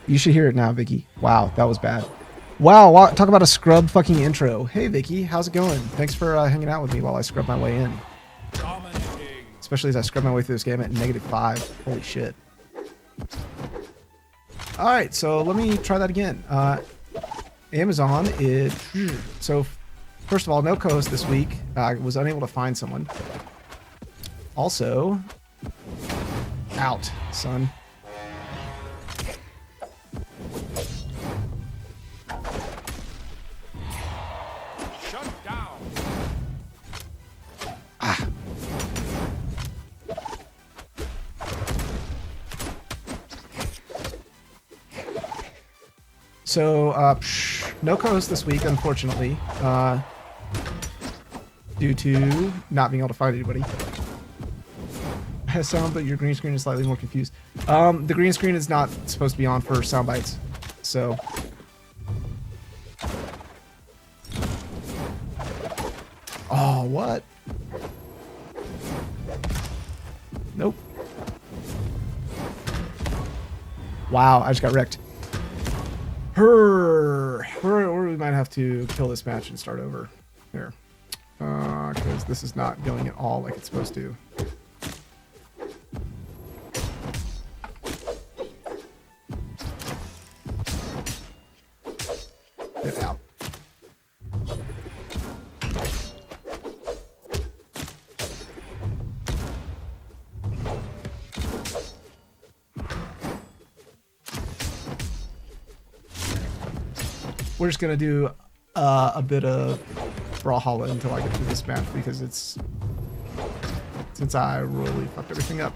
You should hear it now, Vicky. Wow, that was bad. Wow, talk about a scrub fucking intro. Hey, Vicky, how's it going? Thanks for hanging out with me while I scrub my way in. Especially as I scrub my way through this game at -5. Holy shit. All right, so let me try that again. Amazon is... So, first of all, no co-host this week. I was unable to find someone. Also... Out, son. Shut down. Ah. So, no co-host this week, unfortunately, due to not being able to find anybody. Has sound, but your green screen is slightly more confused. The green screen is not supposed to be on for Soundbites, so. Oh, what? Nope. Wow, I just got wrecked. Or we might have to kill this match and start over here, because this is not going at all like it's supposed to. Get out. We're just gonna do a bit of brawlhalla until I get through this match because it's since I really fucked everything up.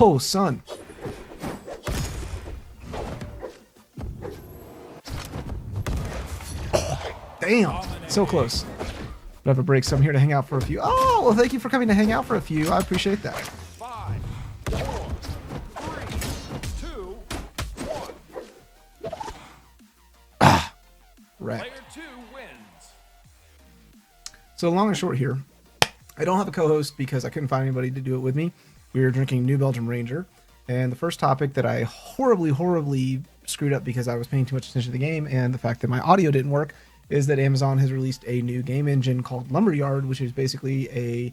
Oh, son. Damn, so close. But I have a break, so I'm here to hang out for a few. Oh, well, thank you for coming to hang out for a few. I appreciate that. 5, 4, 3, 2, 1. Ah, right. Player 2 wins. So long and short here, I don't have a co-host because I couldn't find anybody to do it with me. We were drinking New Belgium Ranger, and the first topic that I horribly screwed up because I was paying too much attention to the game and the fact that my audio didn't work is that Amazon has released a new game engine called Lumberyard, which is basically a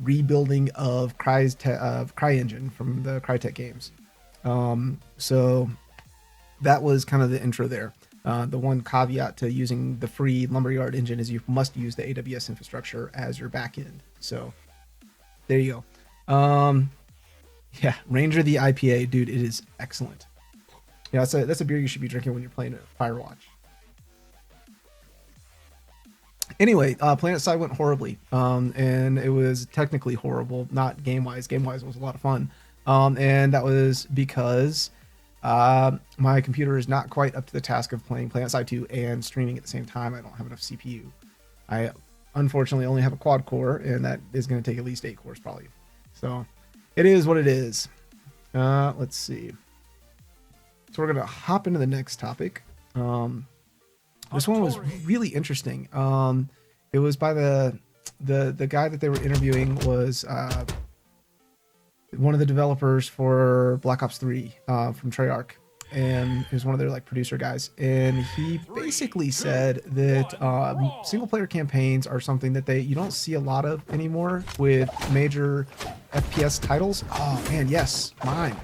rebuilding of CryEngine from the Crytek games. So that was kind of the intro there. The one caveat to using the free Lumberyard engine is you must use the AWS infrastructure as your backend. So there you go. Yeah, Ranger the IPA, dude, it is excellent. Yeah, that's a beer you should be drinking when you're playing Firewatch. Anyway, Planet Side went horribly, and it was technically horrible, not game-wise. Game-wise, it was a lot of fun, and that was because my computer is not quite up to the task of playing Planet Side 2 and streaming at the same time. I don't have enough CPU. I unfortunately only have a quad core, and that is going to take at least 8 cores probably. So it is what it is. Let's see. So we're going to hop into the next topic. This one was really interesting. It was by the guy that they were interviewing was one of the developers for Black Ops 3 from Treyarch, and he was one of their like producer guys. And he basically said that single player campaigns are something that you don't see a lot of anymore with major FPS titles. Oh man, yes, mine.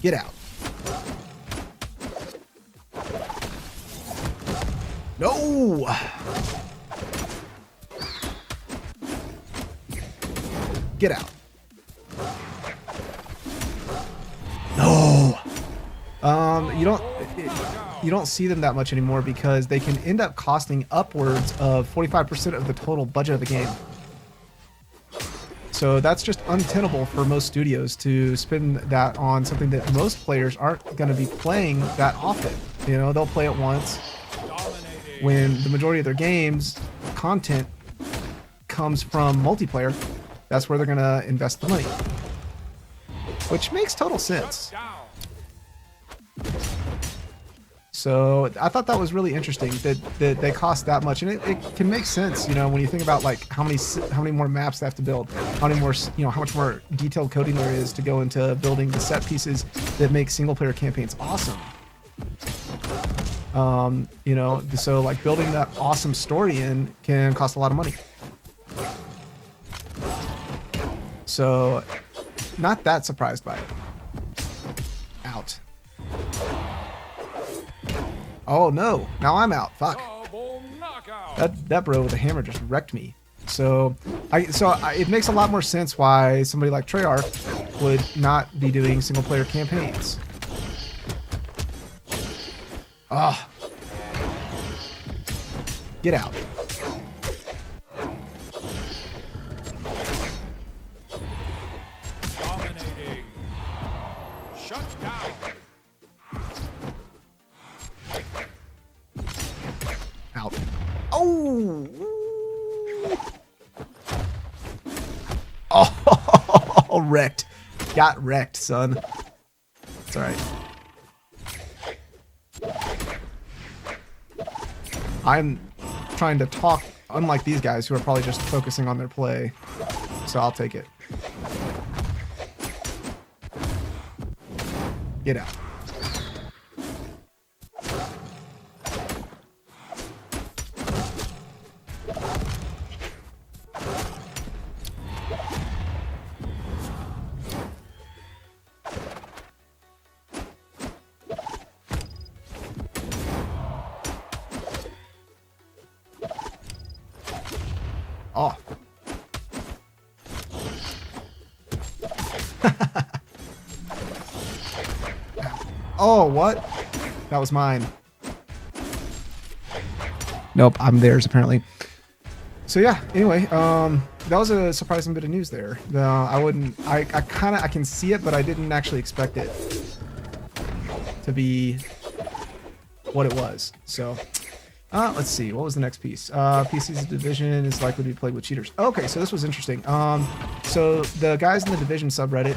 Get out. No! Get out. No! You don't see them that much anymore because they can end up costing upwards of 45% of the total budget of the game. So that's just untenable for most studios to spend that on something that most players aren't going to be playing that often. You know, they'll play it once. When the majority of their games content comes from multiplayer, that's where they're going to invest the money, which makes total sense. So I thought that was really interesting that they cost that much, and it can make sense, when you think about like how many more maps they have to build, how many more, how much more detailed coding there is to go into building the set pieces that make single player campaigns awesome. So like building that awesome story in can cost a lot of money. So not that surprised by it. Out. Oh no, now I'm out. Fuck. Double knockout. That bro with a hammer just wrecked me. So it makes a lot more sense why somebody like Treyarch would not be doing single player campaigns. Ah. Get out. Dominating. Shut down. Out. Oh. Oh, wrecked. Got wrecked, son. It's all right. I'm trying to talk, unlike these guys who are probably just focusing on their play. So I'll take it. Get out. Oh. Oh, what? That was mine. Nope, I'm theirs apparently. So yeah, anyway, that was a surprising bit of news there. I can see it, but I didn't actually expect it to be what it was. So let's see, what was the next piece? PC's Division is likely to be played with cheaters. Okay, so this was interesting. So the guys in the Division subreddit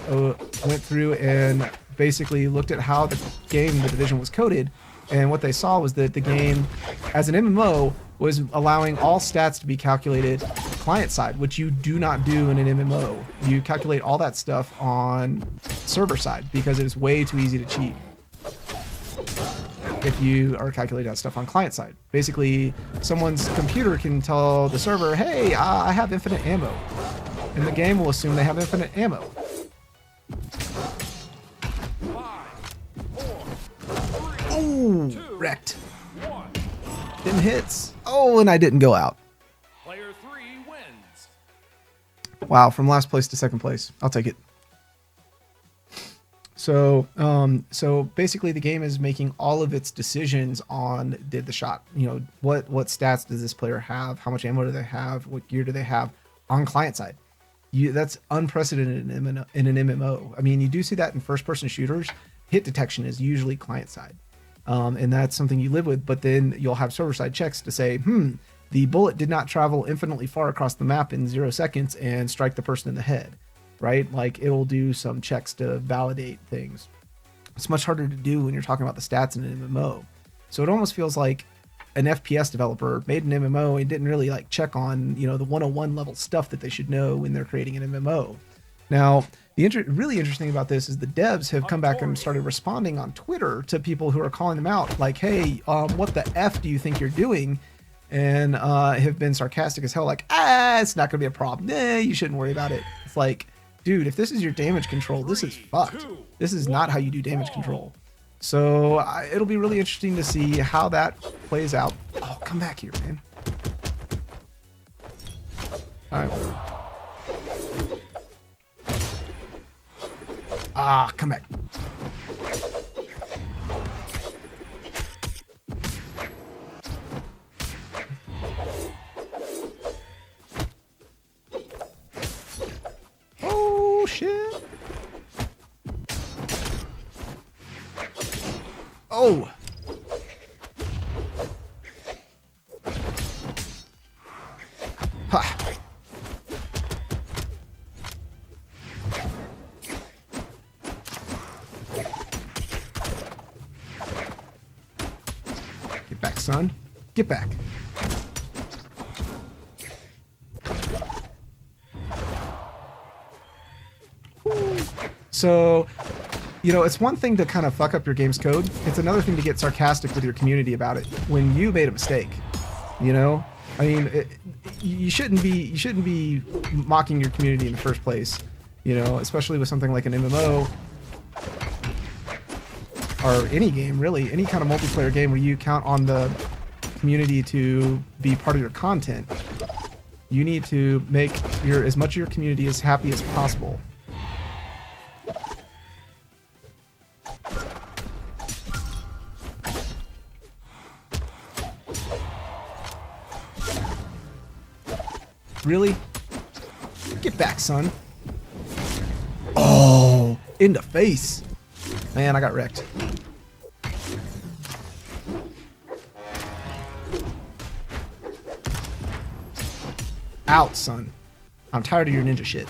went through and basically looked at how the game, the Division, was coded, and what they saw was that the game, as an MMO, was allowing all stats to be calculated client side, which you do not do in an MMO. You calculate all that stuff on server side because it is way too easy to cheat if you are calculating that stuff on client side. Basically, someone's computer can tell the server, hey, I have infinite ammo. And the game will assume they have infinite ammo. 5, 4, 3, Oh, 2, wrecked. 1. Them hits. Oh, and I didn't go out. Player 3 wins. Wow, from last place to second place. I'll take it. So basically the game is making all of its decisions on did the shot, what stats does this player have? How much ammo do they have? What gear do they have on client side? That's unprecedented in an MMO. I mean, you do see that in first person shooters. Hit detection is usually client side. And that's something you live with, but then you'll have server side checks to say, the bullet did not travel infinitely far across the map in 0 seconds and strike the person in the head. Right? Like it'll do some checks to validate things. It's much harder to do when you're talking about the stats in an MMO. So it almost feels like an FPS developer made an MMO and didn't really like check on, the 101 level stuff that they should know when they're creating an MMO. Now, the really interesting about this is the devs have come back and started responding on Twitter to people who are calling them out like, hey, what the F do you think you're doing? And have been sarcastic as hell, like, it's not going to be a problem. You shouldn't worry about it. It's like, dude, if this is your damage control, this is fucked. This is not how you do damage control. So it'll be really interesting to see how that plays out. Oh, come back here, man. All right. Come back. Oh, shit. Oh. Ha. back, son. Get back. So, you know, it's one thing to kind of fuck up your game's code. It's another thing to get sarcastic with your community about it when you made a mistake. You know, I mean, you shouldn't be mocking your community in the first place. You know, especially with something like an MMO or any game, really, any kind of multiplayer game where you count on the community to be part of your content. You need to make as much of your community as happy as possible. Really? Get back, son. Oh, in the face. Man, I got wrecked. Out, son. I'm tired of your ninja shit.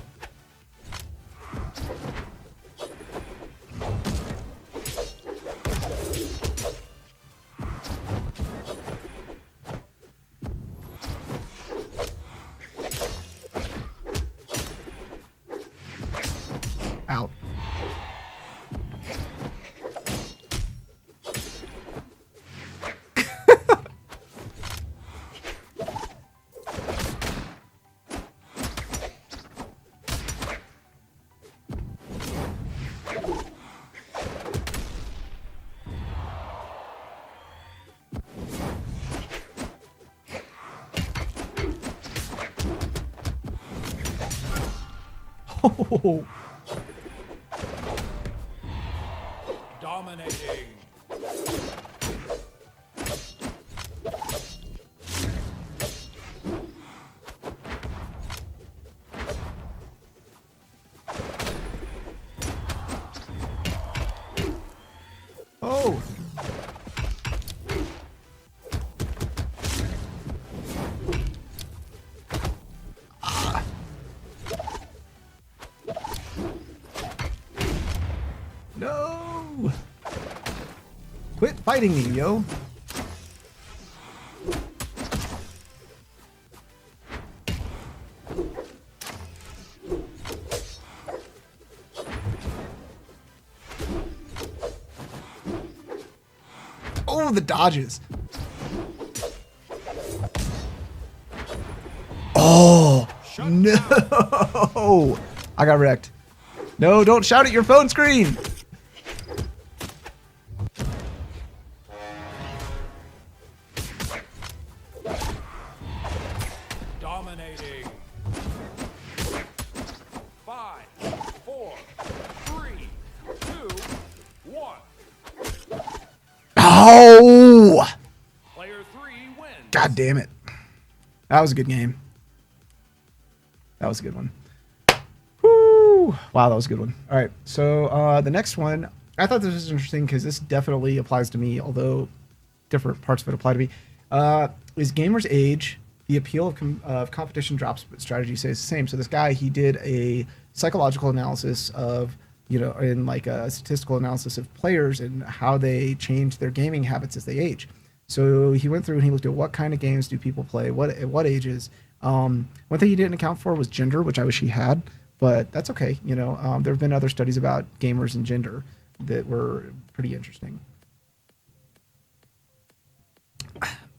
Out. Oh. Dominating. Oh. No! Quit fighting me, yo! Oh, the dodges! Oh! No! I got wrecked. No, don't shout at your phone screen! Dominating. 5, 4, 3, 2, 1. Oh! Player 3 wins. God damn it. That was a good game. That was a good one. Woo! Wow, that was a good one. All right, so the next one, I thought this was interesting because this definitely applies to me, although different parts of it apply to me. Is Gamer's Age. The appeal of competition drops, but strategy stays the same. So this guy, he did a psychological analysis of, you know, in like a statistical analysis of players and how they change their gaming habits as they age. So he went through and he looked at what kind of games do people play, at what ages. One thing he didn't account for was gender, which I wish he had, but that's okay. You know, there have been other studies about gamers and gender that were pretty interesting.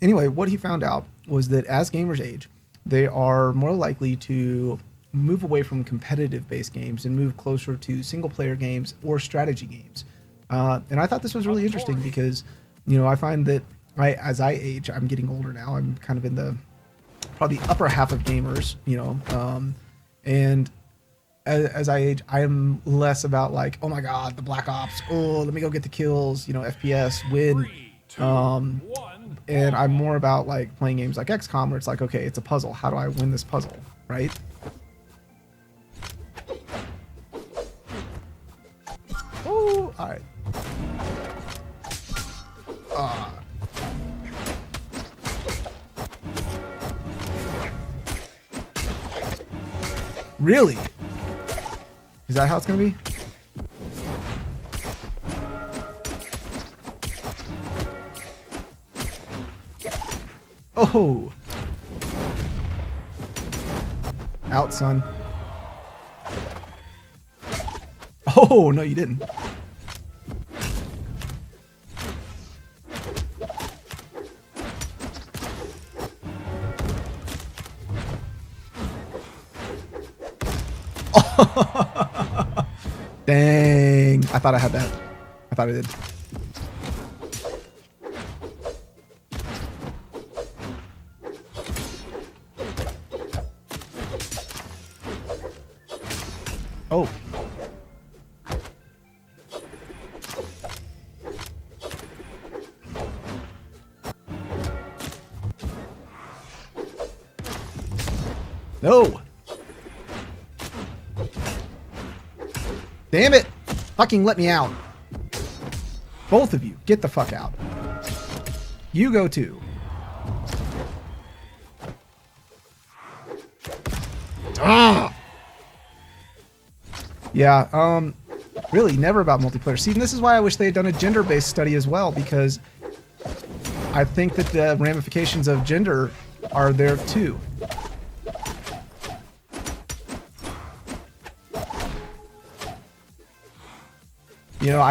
Anyway, what he found out was that as gamers age, they are more likely to move away from competitive-based games and move closer to single-player games or strategy games. And I thought this was really interesting because, you know, I find that as I age, I'm getting older now. I'm kind of in the probably upper half of gamers, you know, and as I age, I am less about like, oh my god, the Black Ops, oh, let me go get the kills, you know, FPS, win. 3, 2, 1. And I'm more about like playing games like XCOM where it's like, okay, it's a puzzle. How do I win this puzzle, right? Oh, all right. Really? Is that how it's gonna be? Oh! Out, son. Oh, no, you didn't. Dang. I thought I had that. I thought I did. Oh. No. Damn it. Fucking let me out. Both of you, get the fuck out. You go too. Ah! Yeah, really never about multiplayer. See, and this is why I wish they had done a gender-based study as well, because I think that the ramifications of gender are there too. You know,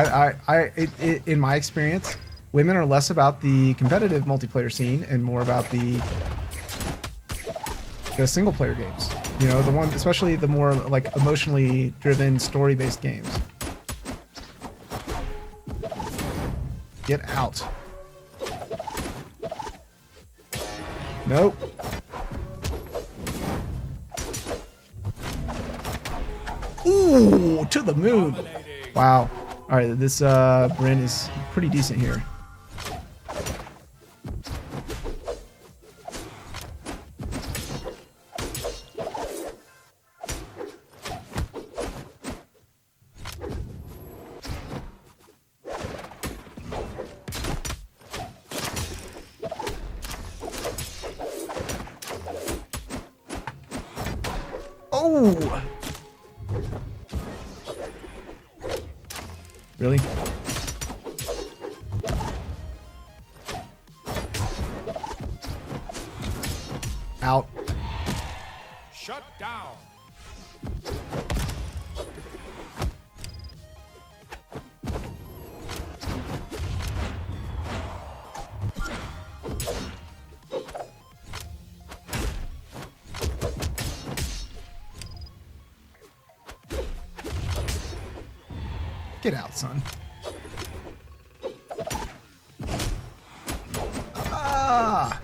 in my experience, women are less about the competitive multiplayer scene and more about the single player games. You know, the one, especially the more like emotionally driven, story based games. Get out. Nope. Ooh, to the moon. Wow. All right, this Bryn is pretty decent here. Oh! Really? Out. Shut down. Get out, son. Ah!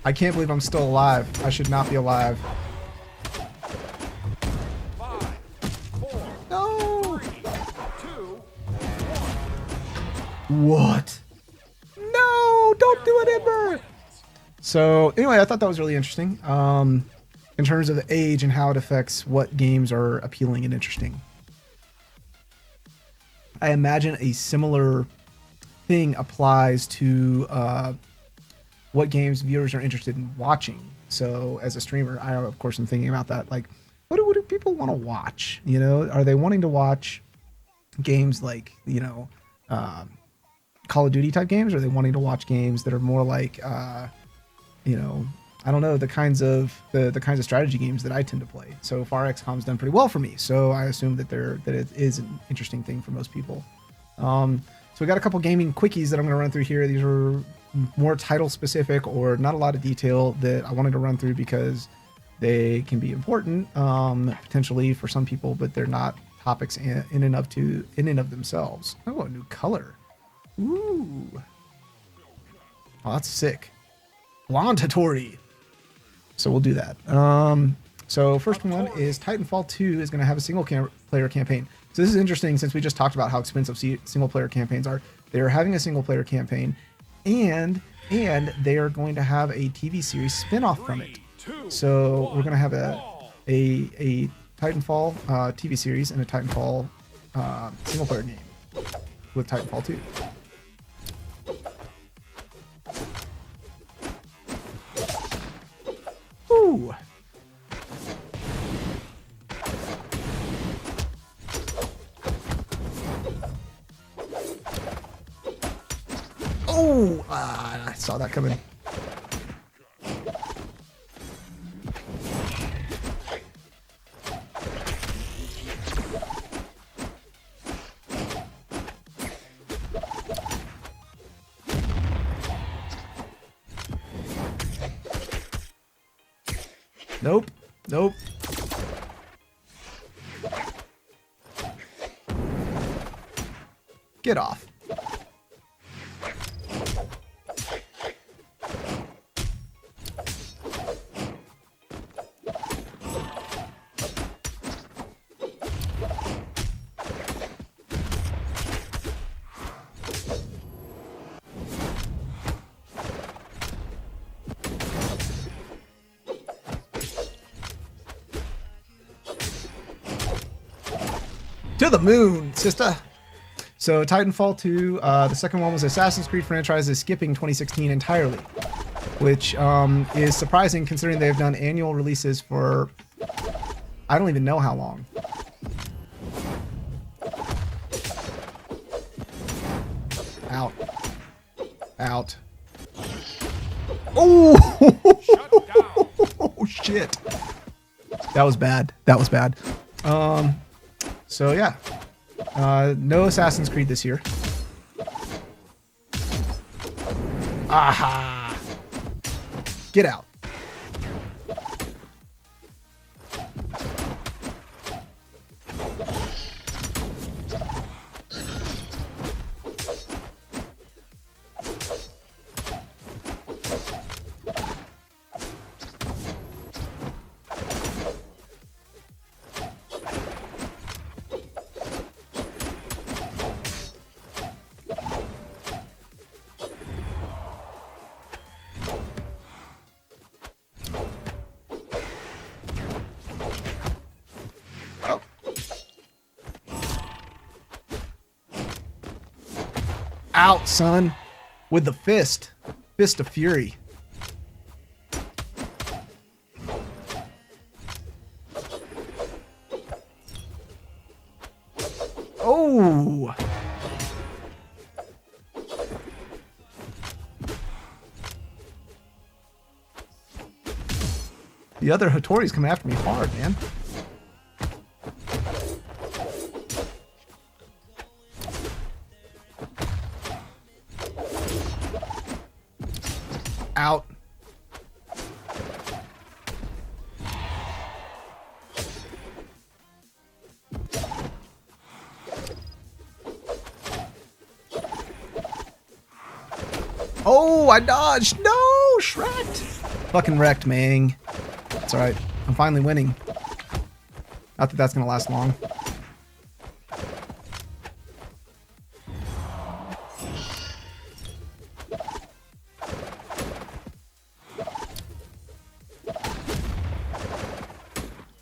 I can't believe I'm still alive. I should not be alive. 5, 4, No! 3, 2, What? No! Don't do it, Ember! So, anyway, I thought that was really interesting. In terms of the age and how it affects what games are appealing and interesting. I imagine a similar thing applies to what games viewers are interested in watching. So, as a streamer, I of course am thinking about that. Like, what do people want to watch? You know, are they wanting to watch games like, you know, Call of Duty type games? Or are they wanting to watch games that are more like, you know, I don't know, the kinds of strategy games that I tend to play. So far, XCOM's done pretty well for me. So I assume that it is an interesting thing for most people. So we got a couple gaming quickies that I'm going to run through here. These are more title specific or not a lot of detail that I wanted to run through because they can be important potentially for some people, but they're not topics in and of themselves. Oh, a new color. Ooh. Oh, that's sick. Blonde Hattori. So we'll do that. So first one is Titanfall 2 is going to have a single player campaign. So this is interesting since we just talked about how expensive single player campaigns are. They're having a single player campaign and they are going to have a TV series spin-off from it. So we're going to have a Titanfall TV series and a Titanfall single player game with Titanfall 2. Woo! Oh, I saw that coming. Nope. Nope. Get off. To the moon, sister. So Titanfall 2, the second one was Assassin's Creed franchise is skipping 2016 entirely, which is surprising considering they've done annual releases for I don't even know how long. Out. Out. Oh! Shut down. Oh, shit. That was bad. That was bad. So yeah, no Assassin's Creed this year. Aha! Get out. Out, son, with the fist of fury. Oh, the other Hattori's coming after me hard, man. Out. Oh, I dodged. No, Shrek'd. Fucking wrecked, man. It's alright. I'm finally winning. Not that that's gonna last long.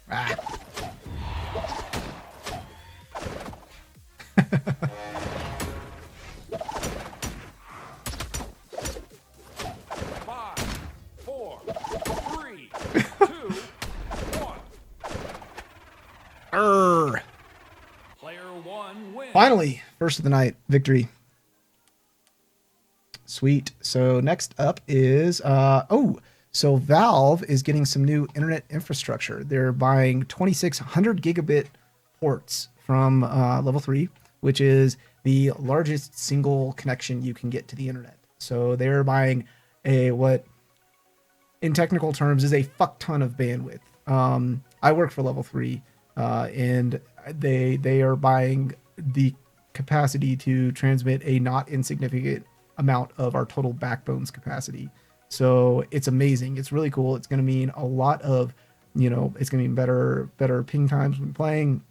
Ah. 5, 4, 3, 2, 1. Player 1 wins. Finally, first of the night, victory. Sweet. So next up is so Valve is getting some new internet infrastructure. They're buying 2600 gigabit ports from Level 3, which is the largest single connection you can get to the internet. So they're buying a what in technical terms is a fuck ton of bandwidth. I work for Level 3, and they are buying the capacity to transmit a not insignificant amount of our total backbone's capacity. So it's amazing. It's really cool. It's going to mean a lot of, it's going to mean better ping times when playing.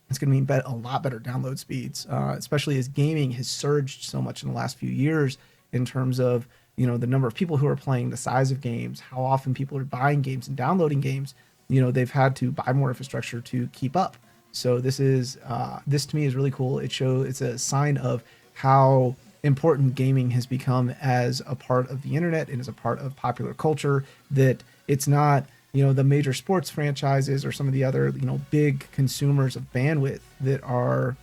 It's going to mean a lot better download speeds, especially as gaming has surged so much in the last few years in terms of, the number of people who are playing, the size of games, how often people are buying games and downloading games. They've had to buy more infrastructure to keep up. So this to me is really cool. It's a sign of how important gaming has become as a part of the internet and as a part of popular culture, that it's not the major sports franchises or some of the other, big consumers of bandwidth that are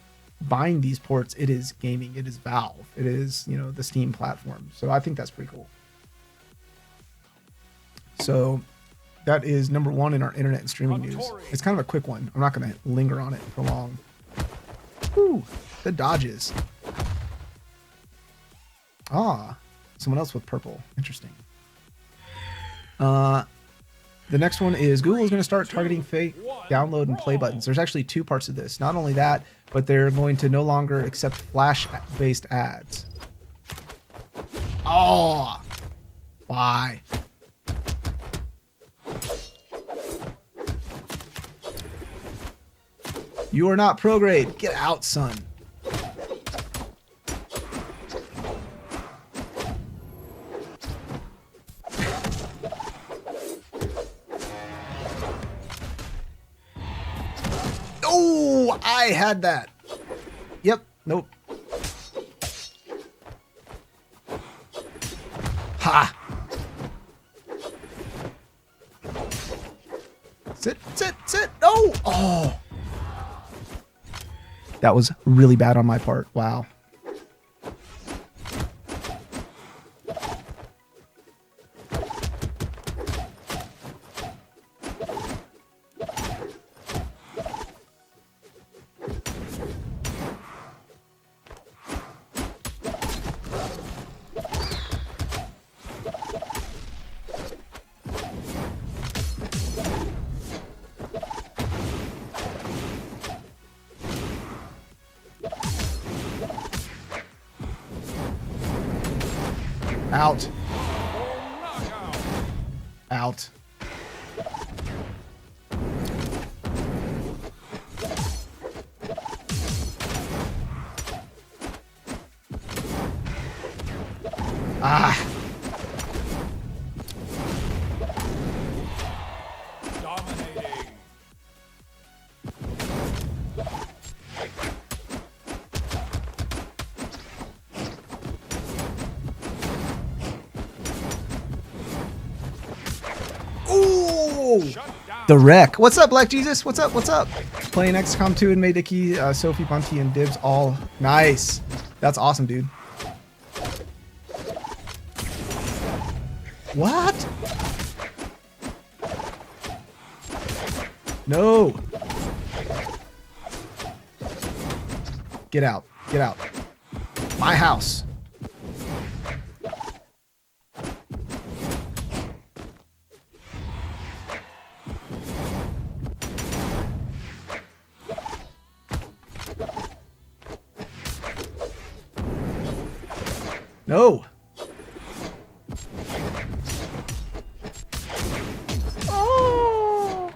buying these ports, it is gaming, it is Valve, it is, the Steam platform. So I think that's pretty cool. So that is number one in our internet and streaming news. It's kind of a quick one. I'm not going to linger on it for long. Woo, the dodges. Someone else with purple. Interesting. The next one is Google is going to start targeting fake download and play buttons. There's actually two parts of this. Not only that, but they're going to no longer accept Flash-based ads. Oh, why? You are not pro grade. Get out, son. Oh, I had that. Yep. Nope. Ha. Sit. No. Oh. That was really bad on my part. Wow. Out. Out. Ah. Dominating. Ooh. The wreck. What's up, Black Jesus? What's up? Playing XCOM 2 and Maydickie, Sophie Bunty, and Dibs all nice. That's awesome, dude. What? No. Get out. Get out. My house. No. Oh.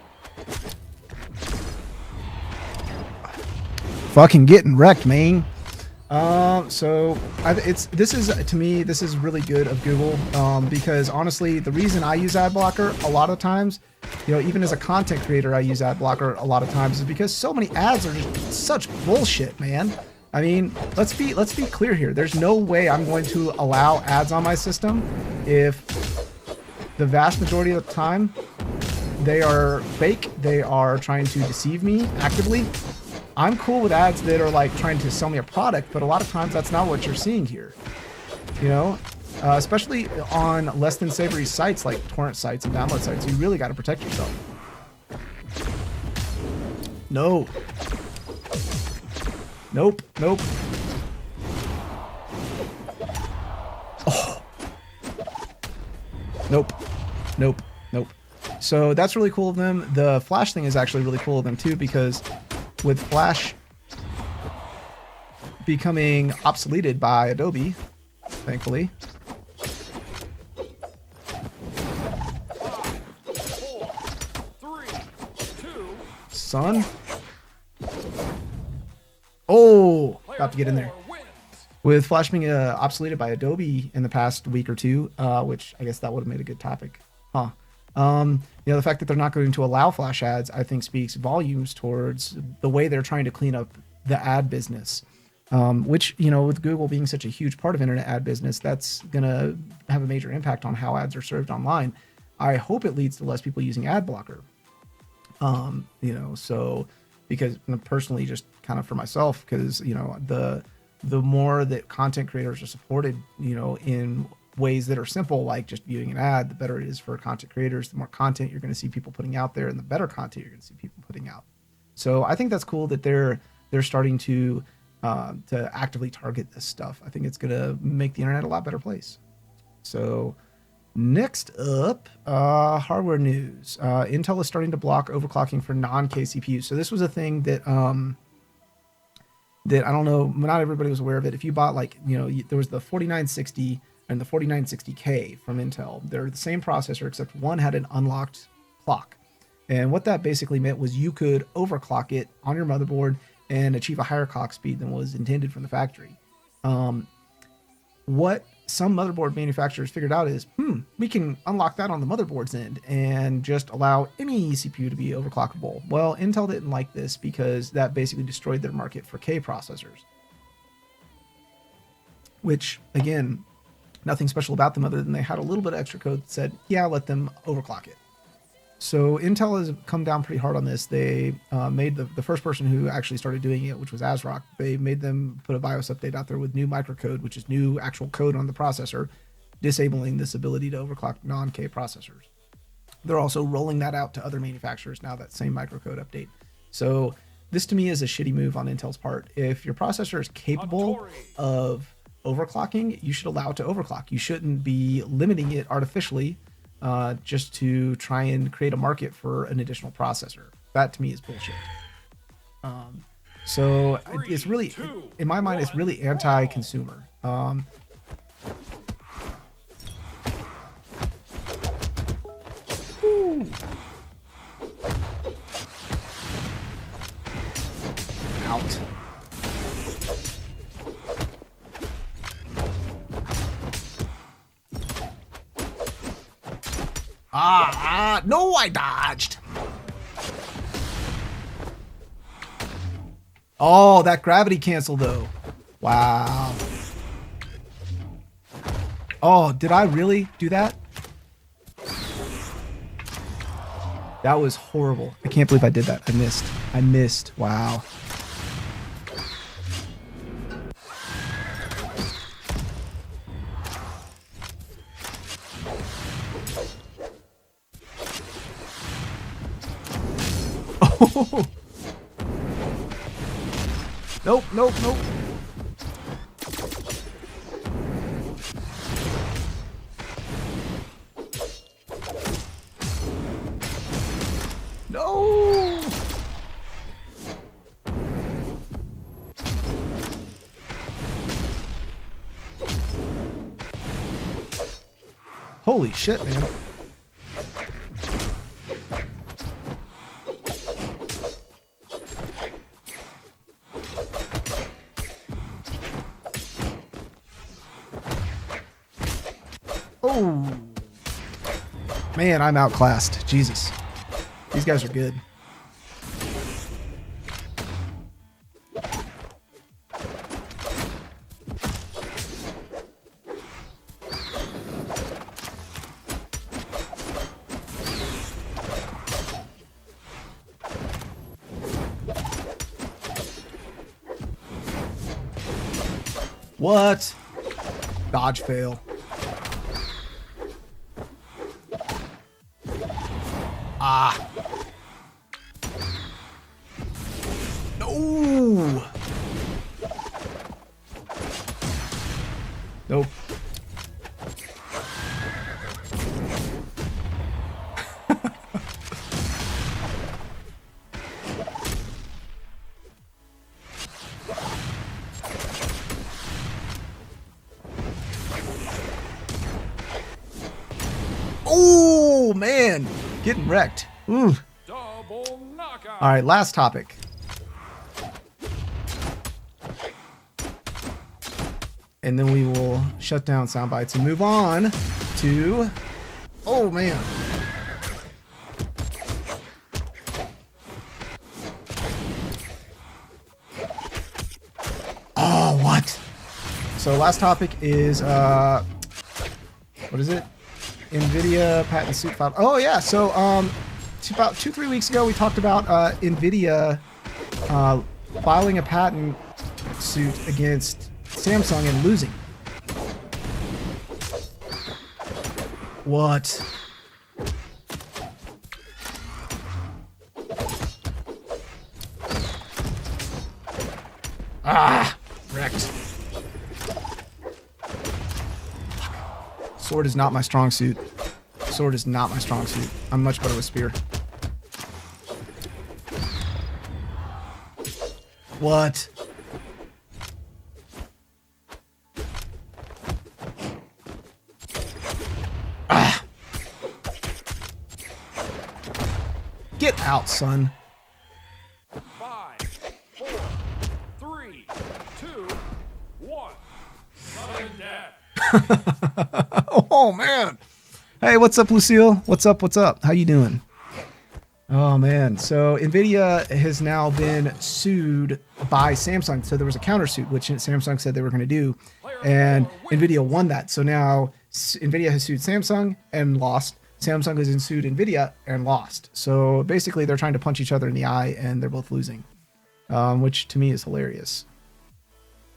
Fucking getting wrecked, man. This is really good of Google, because honestly, the reason I use ad blocker a lot of times, even as a content creator, I use ad blocker a lot of times, is because so many ads are just such bullshit, man. I mean, let's be clear here. There's no way I'm going to allow ads on my system if the vast majority of the time they are fake. They are trying to deceive me actively. I'm cool with ads that are like trying to sell me a product, but a lot of times that's not what you're seeing here. Especially on less than savory sites like torrent sites and download sites, you really got to protect yourself. No. Nope. Oh. Nope. So that's really cool of them. The Flash thing is actually really cool of them too, because with Flash becoming obsoleted by Adobe, thankfully. 5, 4, 3, 2. Son. Oh, about to get in there. With Flash being obsoleted by Adobe in the past week or two, which I guess that would have made a good topic, huh? The fact that they're not going to allow Flash ads, I think, speaks volumes towards the way they're trying to clean up the ad business. Which, with Google being such a huge part of internet ad business, that's gonna have a major impact on how ads are served online. I hope it leads to less people using ad blocker. You know, so because personally, just kind of for myself, because, you know, the more that content creators are supported, you know, in ways that are simple, like just viewing an ad, the better it is for content creators. The more content you're going to see people putting out there, and the better content you're going to see people putting out. So I think that's cool that they're starting to actively target this stuff. I think it's going to make the internet a lot better place. So next up, hardware news. Intel is starting to block overclocking for non-K CPUs. So this was a thing that that I don't know, not everybody was aware of it. If you bought, like, you know, there was the 4960 and the 4960K from Intel. They're the same processor, except one had an unlocked clock. And what that basically meant was you could overclock it on your motherboard and achieve a higher clock speed than was intended from the factory. What some motherboard manufacturers figured out is, we can unlock that on the motherboard's end and just allow any CPU to be overclockable. Well, Intel didn't like this because that basically destroyed their market for K processors. Which, again, nothing special about them other than they had a little bit of extra code that said, yeah, let them overclock it. So Intel has come down pretty hard on this. They made the first person who actually started doing it, which was ASRock. They made them put a BIOS update out there with new microcode, which is new actual code on the processor, disabling this ability to overclock non-K processors. They're also rolling that out to other manufacturers now, that same microcode update. So this to me is a shitty move on Intel's part. If your processor is capable of overclocking, you should allow it to overclock. You shouldn't be limiting it artificially just to try and create a market for an additional processor. That to me is bullshit. So it's really, in my mind, it's really anti-consumer. Out. No, I dodged. Oh, that gravity cancel though. Wow. Oh, did I really do that? That was horrible. I can't believe I did that. I missed. Wow. Oh. Nope, nope, nope. No. Holy shit, man. Oh, man, I'm outclassed. Jesus. These guys are good. What? Dodge fail. Ah. No. Nope. Oh, man. Getting wrecked. Ooh. Double knockout. All right, last topic. And then we will shut down Soundbites and move on to... Oh, man. Oh, what? So last topic is... what is it? NVIDIA patent suit filed. Oh yeah, so about 2-3 weeks ago we talked about NVIDIA filing a patent suit against Samsung and losing. What? Ah, wrecked. Sword is not my strong suit. Sword is not my strong suit. I'm much better with spear. What? Ah. Get out, son. 5, 4, 3, 2, 1. Sudden death. Oh man. Hey, what's up, Lucille? What's up? What's up? How you doing? Oh man. So NVIDIA has now been sued by Samsung. So there was a countersuit, which Samsung said they were going to do, and NVIDIA won that. So now NVIDIA has sued Samsung and lost. Samsung has sued NVIDIA and lost. So basically, they're trying to punch each other in the eye, and they're both losing, which to me is hilarious.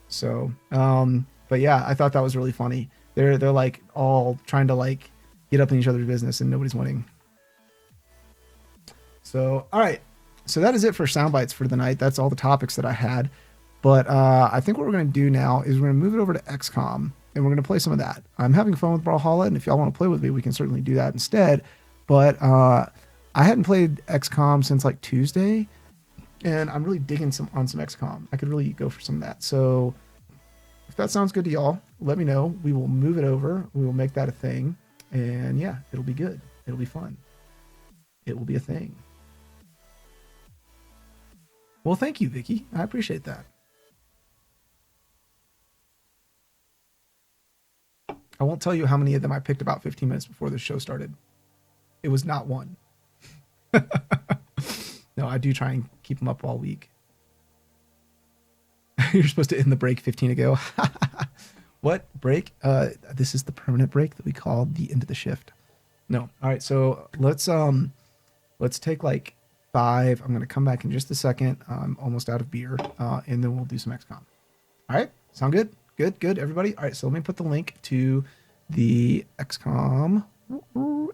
So, but yeah, I thought that was really funny. They're like all trying to like get up in each other's business, and nobody's winning. So, all right. So that is it for Soundbites for the night. That's all the topics that I had. But I think what we're going to do now is we're going to move it over to XCOM, and we're going to play some of that. I'm having fun with Brawlhalla, and if y'all want to play with me, we can certainly do that instead. But I hadn't played XCOM since like Tuesday, and I'm really digging on some XCOM. I could really go for some of that. So if that sounds good to y'all, let me know. We will move it over. We will make that a thing. And yeah, it'll be good. It'll be fun. It will be a thing. Well, thank you, Vicky. I appreciate that. I won't tell you how many of them I picked about 15 minutes before the show started. It was not one. No, I do try and keep them up all week. You're supposed to end the break 15 ago. What break? This is the permanent break that we call the end of the shift. No. All right. So let's take like 5. I'm going to come back in just a second. I'm almost out of beer. And then we'll do some XCOM. All right. Sound good? Good. Everybody. All right. So let me put the link to the XCOM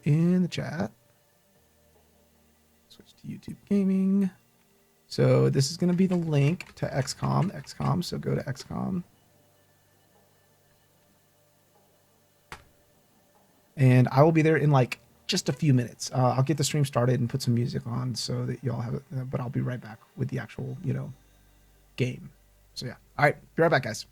in the chat. Switch to YouTube Gaming. So this is going to be the link to XCOM. So go to XCOM. And I will be there in like just a few minutes. I'll get the stream started and put some music on so that y'all have it. But I'll be right back with the actual, game. So yeah. All right. Be right back, guys.